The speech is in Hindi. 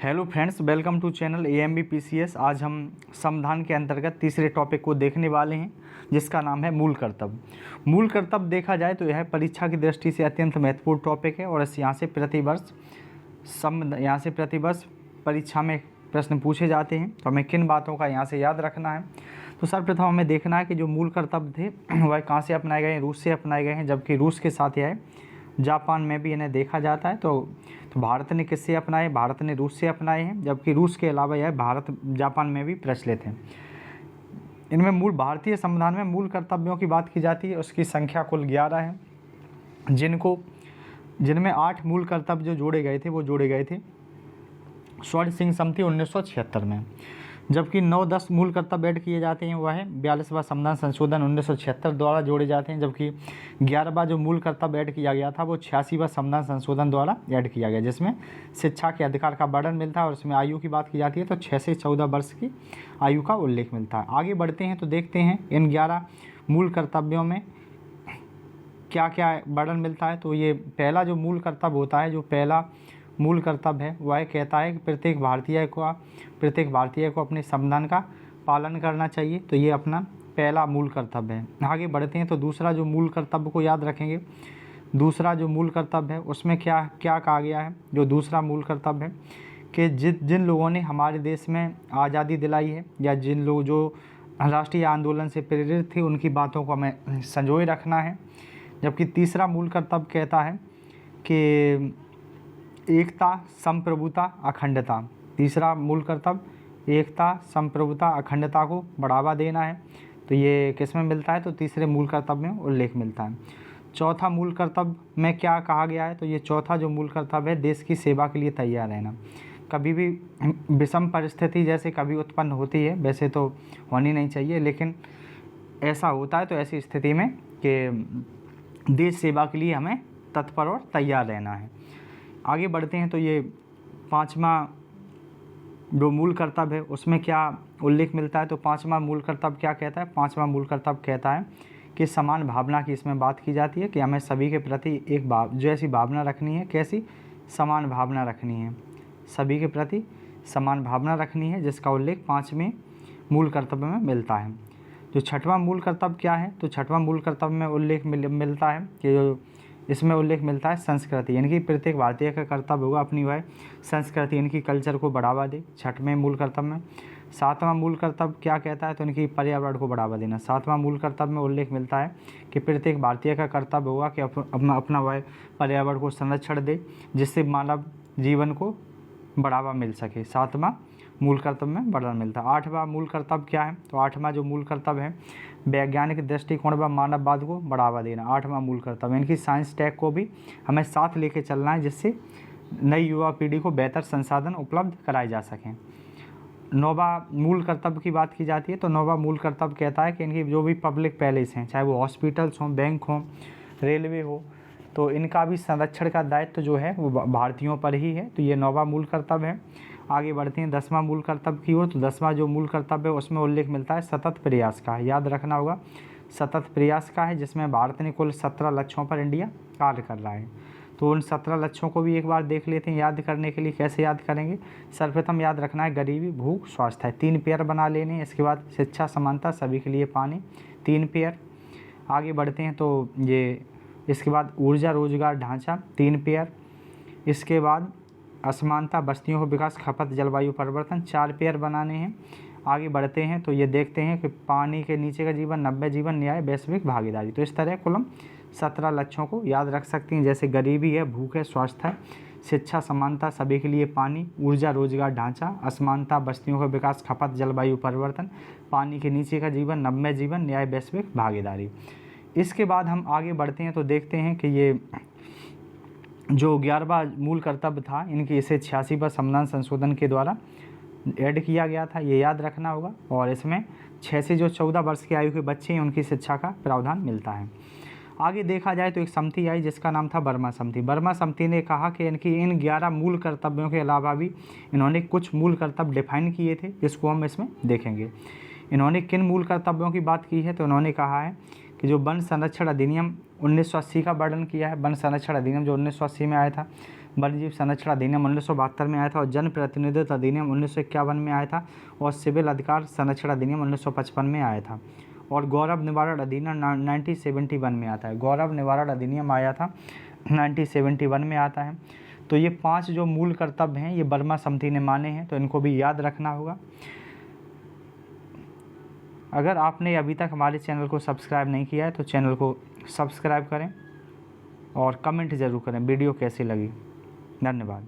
Hello friends, welcome to channel AMBPCS। आज हम संविधान के अंतर्गत तीसरे टॉपिक को देखने वाले हैं, जिसका नाम है मूल कर्तव्य। मूल कर्तव्य देखा जाए तो यह परीक्षा की दृष्टि से अत्यंत महत्वपूर्ण टॉपिक है और यहाँ से प्रतिवर्ष परीक्षा में प्रश्न पूछे जाते हैं। तो हमें किन बातों का यहाँ से याद रखना है। तो सर्वप्रथम हमें देखना है कि जो मूल कर्तव्य थे वह कहाँ से अपनाए गए हैं। रूस से अपनाए गए हैं, जबकि रूस के साथ यह जापान में भी इन्हें देखा जाता है। तो भारत ने किससे अपनाए? भारत ने रूस से अपनाए हैं, जबकि रूस के अलावा यह भारत जापान में भी प्रचलित हैं। इनमें भारतीय संविधान में मूल कर्तव्यों की बात की जाती है। उसकी संख्या कुल 11 है, जिनमें 8 मूल कर्तव्य जो जोड़े गए थे वो जोड़े गए थे स्वर्ण सिंह समिति 1976 में, जबकि 9-10 मूल कर्तव्य ऐड किए जाते हैं। वह है 42वां संविधान संशोधन 1976 द्वारा जोड़े जाते हैं, जबकि 11वां जो मूल कर्तव्य ऐड किया गया था वो 86वां संविधान संशोधन द्वारा ऐड किया गया, जिसमें शिक्षा के अधिकार का वर्णन मिलता है और उसमें आयु की बात की जाती है तो 6 से 14 वर्ष की आयु का उल्लेख मिलता है। आगे बढ़ते हैं तो देखते हैं इन 11 मूल कर्तव्यों में क्या क्या वर्णन मिलता है। तो ये पहला जो मूल कर्तव्य होता है, जो पहला मूल कर्तव्य है वह कहता है कि प्रत्येक भारतीय को अपने संविधान का पालन करना चाहिए। तो ये अपना पहला मूल कर्तव्य है। आगे बढ़ते हैं तो दूसरा जो मूल कर्तव्य को याद रखेंगे। दूसरा जो मूल कर्तव्य है उसमें क्या क्या कहा गया है। जो दूसरा मूल कर्तव्य है कि जिन लोगों ने हमारे देश में आज़ादी दिलाई है या जिन लोग जो राष्ट्रीय आंदोलन से प्रेरित थे उनकी बातों को हमें संजोए रखना है। जबकि तीसरा मूल कर्तव्य कहता है कि एकता, संप्रभुता, अखंडता। तीसरा मूल कर्तव्य एकता, संप्रभुता, अखंडता को बढ़ावा देना है। तो ये किस में मिलता है? तो तीसरे मूल कर्तव्य में उल्लेख मिलता है। चौथा मूल कर्तव्य में क्या कहा गया है? तो ये चौथा जो मूल कर्तव्य है देश की सेवा के लिए तैयार रहना। कभी भी विषम परिस्थिति जैसे कभी उत्पन्न होती है, वैसे तो होनी नहीं चाहिए, लेकिन ऐसा होता है तो ऐसी स्थिति में कि देश सेवा के लिए हमें तत्पर और तैयार रहना है। आगे बढ़ते हैं तो ये पांचवा जो मूल कर्तव्य है उसमें क्या उल्लेख मिलता है। तो पांचवा मूल कर्तव्य क्या कहता है? पांचवा मूल कर्तव्य कहता है कि समान भावना की इसमें बात की जाती है कि हमें सभी के प्रति एक जैसी भावना रखनी है। कैसी? समान भावना रखनी है, सभी के प्रति समान भावना रखनी है, जिसका उल्लेख 5वें मूल कर्तव्य में मिलता है। जो छठवां मूल कर्तव्य क्या है? तो छठवां मूल कर्तव्य में उल्लेख मिलता है कि इसमें उल्लेख मिलता है संस्कृति, यानी कि प्रत्येक भारतीय का कर्तव्य होगा अपनी वह संस्कृति, इनकी कल्चर को बढ़ावा दे। छठवें मूल कर्तव्य में। सातवां मूल कर्तव्य क्या कहता है? तो इनकी पर्यावरण को बढ़ावा देना। सातवां मूल कर्तव्य में उल्लेख मिलता है कि प्रत्येक भारतीय का कर्तव्य होगा कि अपना वह पर्यावरण को संरक्षण दे, जिससे मानव जीवन को बढ़ावा मिल सके। सातवां मूल कर्तव्य में वर्णन मिलता है। आठवां मूल कर्तव्य क्या है? तो आठवां जो मूल कर्तव्य है वैज्ञानिक दृष्टिकोण व मानववाद को बढ़ावा देना। आठवां मूल कर्तव्य, इनकी साइंस टेक को भी हमें साथ लेके चलना है, जिससे नई युवा पीढ़ी को बेहतर संसाधन उपलब्ध कराए जा सकें। नौवां मूल कर्तव्य की बात की जाती है तो नौवां मूल कर्तव्य कहता है कि इनकी जो भी पब्लिक पैलेस हैं, चाहे वो हॉस्पिटल्स हों, बैंक हों, रेलवे हो, तो इनका भी संरक्षण का दायित्व जो है वो भारतीयों पर ही है। तो ये नौवां मूल कर्तव्य है। आगे बढ़ते हैं 10वां मूल कर्तव्य की ओर। तो 10वां जो मूल कर्तव्य है उसमें उल्लेख मिलता है सतत प्रयास का। याद रखना होगा, सतत प्रयास का है, जिसमें भारत ने कुल 17 लक्ष्यों पर इंडिया कार्य कर रहा है। तो उन 17 लक्ष्यों को भी एक बार देख लेते हैं याद करने के लिए। कैसे याद करेंगे? सर्वप्रथम याद रखना है गरीबी, भूख, स्वास्थ्य है, 3 पेयर बना लेने हैं। इसके बाद शिक्षा, समानता, सभी के लिए पानी, 3 पेयर। आगे बढ़ते हैं तो ये इसके बाद ऊर्जा, रोजगार, ढांचा, 3 पेयर। इसके बाद असमानता, बस्तियों का विकास, खपत, जलवायु परिवर्तन, 4 पेयर बनाने हैं। आगे बढ़ते हैं तो ये देखते हैं कि पानी के नीचे का जीवन, 90 जीवन, न्याय, वैश्विक भागीदारी। तो इस तरह कुल हम 17 लक्ष्यों को याद रख सकते हैं, जैसे गरीबी है, भूख है, स्वास्थ्य है, शिक्षा, समानता, सभी के लिए पानी, ऊर्जा, रोजगार, ढांचा, असमानता, बस्तियों का विकास, खपत, जलवायु परिवर्तन, पानी के नीचे का जीवन, 90 जीवन, न्याय, वैश्विक भागीदारी। इसके बाद हम आगे बढ़ते हैं तो देखते हैं कि ये जो 11वां मूल कर्तव्य था, इनके इसे 86वां संविधान संशोधन के द्वारा ऐड किया गया था। ये याद रखना होगा। और इसमें 6 से जो 14 वर्ष की आयु के बच्चे हैं उनकी शिक्षा का प्रावधान मिलता है। आगे देखा जाए तो एक समिति आई जिसका नाम था बर्मा समिति। बर्मा समिति ने कहा कि इन 11 मूल कर्तव्यों के अलावा भी इन्होंने कुछ मूल कर्तव्य डिफाइन किए थे, जिसको हम इसमें देखेंगे। इन्होंने किन मूल कर्तव्यों की बात की है? तो इन्होंने कहा है कि जो वन संरक्षण अधिनियम 1980 का वर्णन किया है। वन संरक्षण अधिनियम जो 1980 में आया था, वन्यजीव संरक्षण अधिनियम 1972 में आया था, और जन प्रतिनिधित्व अधिनियम 1951 में आया था, और सिविल अधिकार संरक्षण अधिनियम 1955 में आया था, और गौरव निवारण अधिनियम 1971 में आता है। गौरव निवारण अधिनियम आया था 1971 में आता है। तो ये 5 जो मूल कर्तव्य हैं ये बर्मा समिति ने माने हैं, तो इनको भी याद रखना होगा। अगर आपने अभी तक हमारे चैनल को सब्सक्राइब नहीं किया है तो चैनल को सब्सक्राइब करें और कमेंट ज़रूर करें वीडियो कैसी लगी। धन्यवाद।